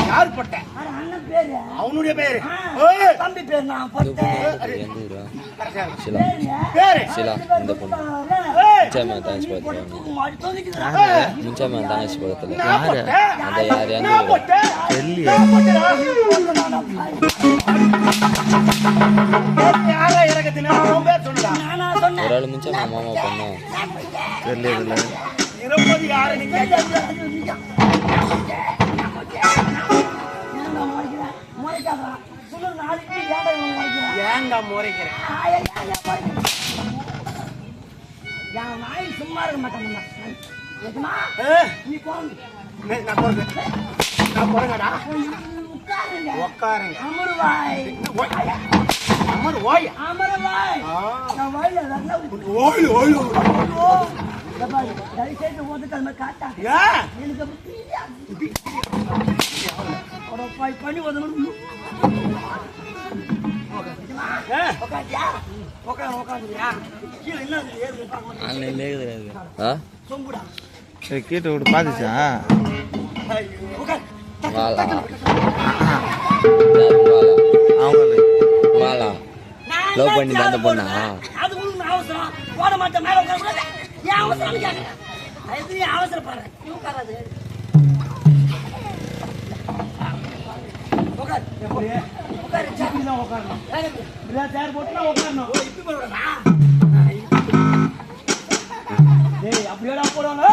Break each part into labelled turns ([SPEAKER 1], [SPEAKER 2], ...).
[SPEAKER 1] யார் போட்ட? அவனுடைய பேரு தம்பி பேரு நான் போட்டேன். சும்மா இருக்க மாட்டேன். பண்ணி
[SPEAKER 2] கேட்டு விட்டு பாத்துச்சா
[SPEAKER 3] லவ் பண்ணி தான் பொண்ணா
[SPEAKER 1] அவசரம் போட மாட்டேன். மேல ஏன் அவசரம் கேட்க அவசரப்படுறேன். அப்படியோட போடுவாங்க.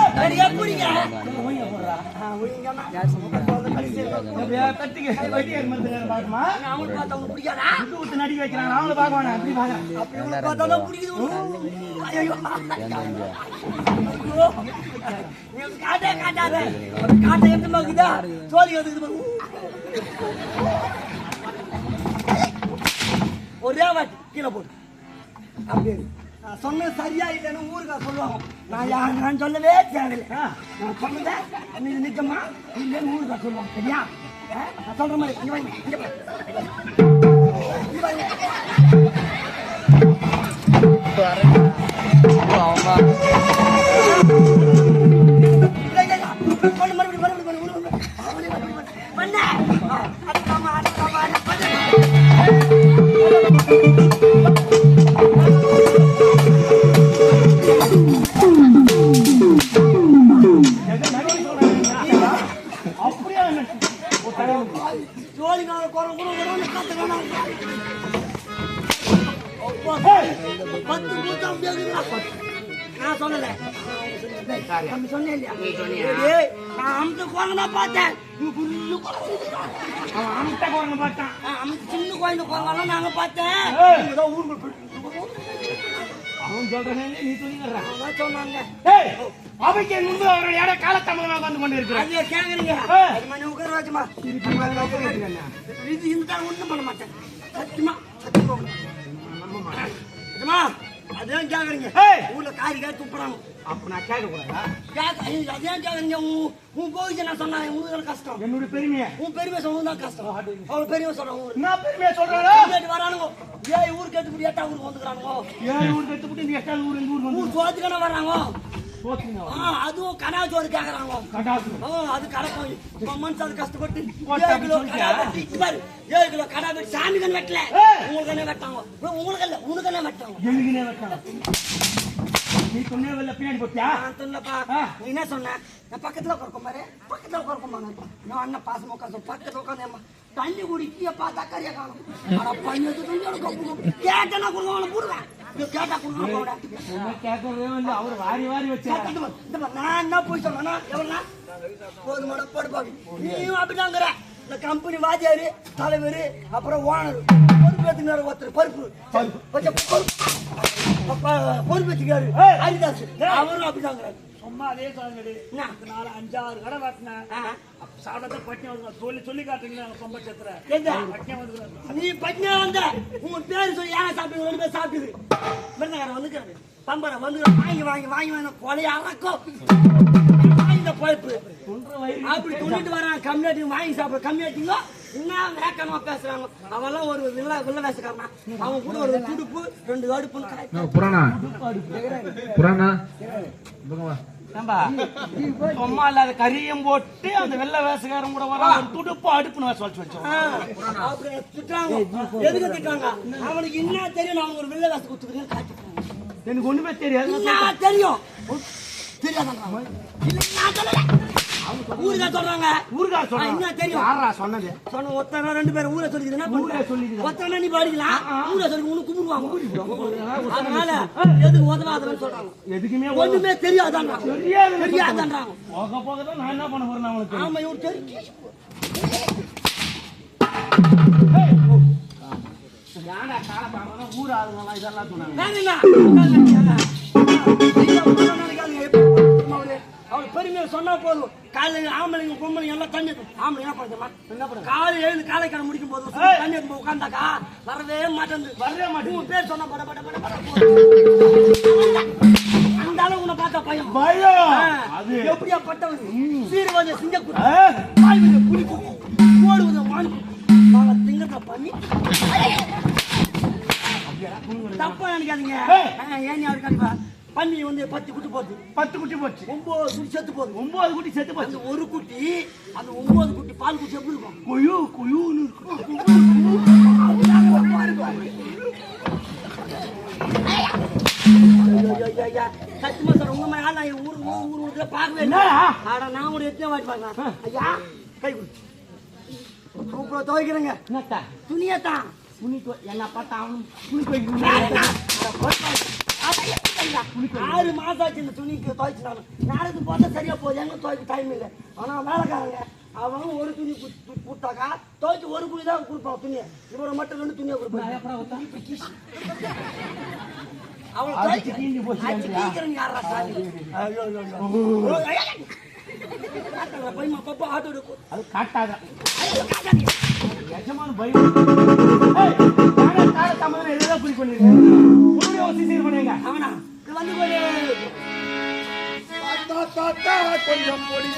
[SPEAKER 1] நடிக்க வைக்கிறாங்க. அவங்கள பாக்குவாங்க. காட்ட எப்படி சோழி ஒரே வாட்டி கீழே போட்டு அப்படி சொன்ன சரியா இல்லைன்னு ஊருக்கா சொல்லுவாங்க. நான் சொல்லவே தேவையில்லை. நான் சொன்னதேன் நீ நிஜமா இல்லைன்னு ஊருக்கா சொல்லுவாங்க. சரியா? நான் சொல்ற மாதிரி நான் சொன்னல சொன்னேன். நான் அமுத்த குரங்கு தான் பார்த்தேன். சின்ன குழந்தை குரங்கெல்லாம் நாங்க பார்த்தேன். அவன் சொல்றேன் நீ சொல்லிடுறான் சொன்னாங்க. அவைக்கு முன்பு அவர்கள் யாரோ காலத்தாமதமாக வந்து கொண்டு இருக்கிறாங்க. கேக்குறீங்க உட்கார வச்சுமா இது இந்த ஒண்ணும் பண்ண மாட்டேன். சத்தியமா சத்தியமா அதான் கேக்குறீங்க. ஊர்ல காரி காரி துப்புறாங்க. அப்ப நான் கேட்க கூடாதா? அதான் கேக்குறீங்க. உன் கோவிச்சு நான் சொன்னேன். உங்களுக்கு கஷ்டம். என்னுடைய பெருமையை உன் பெருமையை சொல்லுதான் கஷ்டம். அவள் பெருமை சொல்றேன். நான் பெருமையை சொல்றேன். வரானுங்க. ஏன் ஊருக்கு எடுத்துக்கிட்டு எட்டா ஊருக்கு வந்துக்கிறானுங்க. ஏன் ஊருக்கு எடுத்துக்கிட்டு எட்டா ஊர் ஊர் சோத்துக்கான வர்றாங்க. அதுவும் கடா சோறு கேக்குறாங்க. அது கடக்கும். மனுஷன் அது கஷ்டப்பட்டு 7 கிலோ கடா வெட்டி பாரு. 7 கிலோ கடா வெட்டி சாமி கண்ணு வெட்டல. உங்களுக்கு என்ன வெட்டாங்க? உங்களுக்கு இல்ல, உனக்கு என்ன வெட்டாங்க?
[SPEAKER 2] எனக்குனே வெட்டாங்க. நீ சொன்னே வெல்ல பின்னாடி போட்டியா?
[SPEAKER 1] நான் சொன்னப்பா. நீ என்ன சொன்ன? நான் பக்கத்துல உட்கார்க்கும் பாரு. பக்கத்துல உட்கார்க்கும் பாரு. நான் அண்ணா பாசமா உட்கார்ந்து பக்கத்துல உட்கார்ந்தேம்மா. தண்ணி குடிக்கிய பார்த்தா கறியா காணும். அட பையன் தண்ணி கொடுக்க கேட்டனா கொடுங்க போடுவேன். கேட்டா கொடுங்க போடா.
[SPEAKER 2] என்ன கேட்கவே இல்ல. அவர் வாரி வச்சாரு.
[SPEAKER 1] நான் என்ன போய் சொன்னா எவ்வளவு போதுமாட போடு பாவி. நீயும் அப்படிதாங்கற. இந்த கம்பெனி வாத்தியாரு, தலைவர், அப்புறம் ஓனர், பொறுப்பேத்துக்காரு ஒருத்தர் பருப்பு பொறுப்பேத்துக்காரு ஹரிதாஸ் அவரும் அப்படிதாங்க.
[SPEAKER 2] சும்மா அதே சொல்லுங்கடி. 4 5 6 கடை வெட்டினேன். சாப்பிடத்த பட்டினி வந்து சொல்லி காட்டுறீங்களா சொம்ப சத்திர பட்டினி வந்து
[SPEAKER 1] நீ பட்டினியா வந்த உங்க பேரு சொல்லி ஏன் சாப்பிட்டு 2 பேர் சாப்பிட்டுது மிருந்தகாரன் வந்துக்கிறாரு பம்பரை வந்து வாங்கி கொலைய அறக்கும் இந்த பழப்பு அப்படி துணிட்டு வரான். கம்யூனிட்டி வாங்கி சாப்பிட கம்யூனிட்டிங்க இன்னும் வேக்கமா பேசுறாங்க. அவெல்லாம் ஒரு வில்ல வேசக்காரனா. அவன் கூட ஒரு துடுப்பு 2 அடுப்புன்னு
[SPEAKER 2] புராணா சும்மா இல்லாத கரியும் போட்டு அந்த வெள்ளை வேசக்காரன் கூட வர துடுப்பு அடுப்புன்னு சொல்லி
[SPEAKER 1] திட்டாங்க. எதுக்கு திட்டாங்க? அவனுக்கு என்ன தெரியும்? நான் ஒரு வெள்ளை வேச குத்துக்கிறேன் காட்டிட்டு
[SPEAKER 2] எனக்கு ஒண்ணுமே தெரியாது.
[SPEAKER 1] தெரியும் தெரியாதான் ஊருக்கா சொல்றாங்க.
[SPEAKER 2] ஊருக்கா சொல்றாங்க.
[SPEAKER 1] என்ன தெரியும்?
[SPEAKER 2] யாரா சொன்னது?
[SPEAKER 1] சொன்ன ஒத்தனா 2 பேரும் ஊரை சொல்லிக்கிறேன்.
[SPEAKER 2] ஊரே சொல்லிக்கிறேன்.
[SPEAKER 1] ஒத்தனா நீ பாடிக்கலாம். ஊரை சொல்லி உனக்கு கும்பிடுவாங்க. அதனால எதுக்கு உதவாதன்னு சொல்றாங்க.
[SPEAKER 2] எதுக்குமே
[SPEAKER 1] ஒண்ணுமே தெரியாதான்றாங்க. தெரியாதான்றாங்க.
[SPEAKER 2] போக தான் நான் என்ன பண்ண போறேன் அவனுக்கு.
[SPEAKER 1] ஆமா இவன் தெரியும்.
[SPEAKER 2] யாரா கால பாருங்க ஊர் ஆளுங்க இதெல்லாம் சொன்னாங்க.
[SPEAKER 1] அவள் பெருமையை சொன்னா போதும். காலையில ஆம்பளைங்க பொம்பளைங்க எல்லாம் தண்ணி ஆம்பளை என்ன பண்ணுமா காலை எழுந்து காலை கடை முடிக்கும் போது தண்ணி எடுத்து உட்காந்தாக்கா வரவே மாட்டேன். உன் பேர் சொன்னா பட பட பட பட அந்த அளவு உன்னை பார்த்தா பயம் எப்படியா பட்டவன் சீர்வாத சிங்கக்குடி குளிக்கும் ஓடுவத மான் திங்கத்தை பண்ணி தப்பா நினைக்காதீங்க. ஏன் அவருக்கா பண்ணி வந்து 10 குட்டி போச்சு.
[SPEAKER 2] 10 குட்டி போச்சு.
[SPEAKER 1] 9 குட்டி செத்து போகுது.
[SPEAKER 2] 9 குட்டி செத்து போச்சு.
[SPEAKER 1] ஒரு குட்டி அந்த 9 குட்டி பால் குட்டி எப்படி இருக்கும்?
[SPEAKER 2] குயுன்னு இருக்கும்.
[SPEAKER 1] சத்தியமா சார் உங்க மாதிரி ஆள் நான் ஊர்ல பார்க்கவே இல்லை. ஆனா நான் கூட எத்தனை வாட்டி பார்க்கலாம். ஐயா கை கொடு சூப்பரா துவைக்கிறேங்க. துணியத்தான்
[SPEAKER 2] துணி என்ன பார்த்தா துணி துவைக்கிறேன்.
[SPEAKER 1] 6 மாசம் ஆச்சு இந்த துணிக்கு துவைச்சினாங்க. நாளைக்கு பார்த்தா சரியா போகுது. எங்க துவைக்க டைம் இல்லை. ஆனா வேலைக்காரங்க அவங்க ஒரு துணி கொடுத்தாக்கா துவைச்சு ஒரு குழி தான் கொடுப்பான் துணியை. இவரை மட்டும் 2 துணியை கொடுப்பாங்க.
[SPEAKER 2] கொஞ்சம் பொடி